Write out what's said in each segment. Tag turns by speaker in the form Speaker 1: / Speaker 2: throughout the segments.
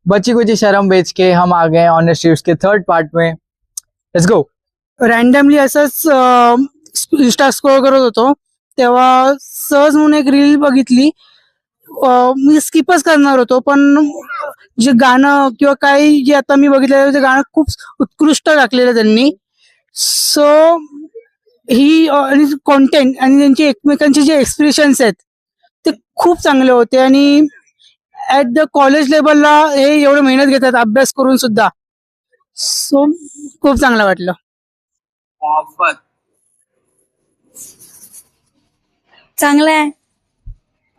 Speaker 1: बची कुची शर्म बेच के हम आ गए ऑनेस्ट रिव्यूज के थर्ड पार्ट में। Let's go.
Speaker 2: रॅन्डमली असंच इंस्टा स्क्रोल करत होतो तेव्हा सहज म्हणून एक रील बघितली. मी स्किपच करणार होतो पण जे गाणं किंवा काही जे आता मी बघितलेलं ते गाणं खूप उत्कृष्ट टाकलेलं त्यांनी. सो ही आणि कॉन्टेंट आणि त्यांचे एकमेकांचे जे एक्सप्रेशन्स आहेत ते खूप चांगले होते आणि ऍट द कॉलेज लेवलला हे एवढं मेहनत घेतात अभ्यास करून सुद्धा. सो खूप चांगलं वाटलं.
Speaker 3: चांगलं आहे.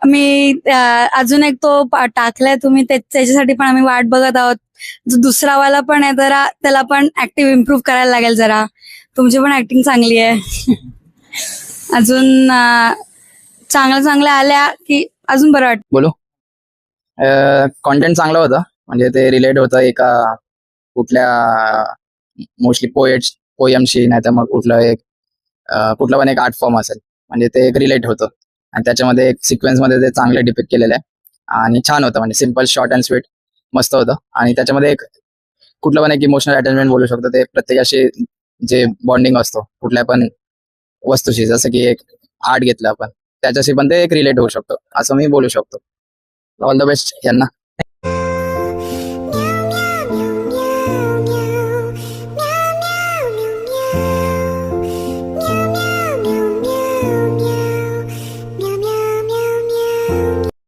Speaker 3: मी अजून एक तो टाकलाय तुम्ही त्याच्यासाठी पण आम्ही वाट बघत आहोत. जो दुसरा वाला पण आहे जरा त्याला पण ऍक्टिव्ह इम्प्रूव्ह करायला लागेल जरा. तुमची पण ऍक्टिंग चांगली आहे. अजून चांगल्या आल्या की अजून बरं वाटतं.
Speaker 4: बोलो. कॉन्टेंट चांगलं होतं, म्हणजे ते रिलेट होतं एका कुठल्या मोस्टली पोएमशी, नाही तर मग कुठलं पण एक आर्ट फॉर्म असेल, म्हणजे ते एक रिलेट होतं आणि त्याच्यामध्ये एक सिक्वेन्स मध्ये ते चांगले डिपिक्ट केलेलं आहे आणि छान होतं. म्हणजे सिम्पल शॉर्ट अँड स्वीट मस्त होतं आणि त्याच्यामध्ये एक कुठलं पण एक इमोशनल अटॅचमेंट बोलू शकतो. ते प्रत्येकाशी जे बॉन्डिंग असतो कुठल्या पण वस्तूशी, जसं की एक आर्ट घेतलं आपण त्याच्याशी पण ते एक रिलेट होऊ शकतो असं मी बोलू शकतो. ऑल द बेस्ट यांना.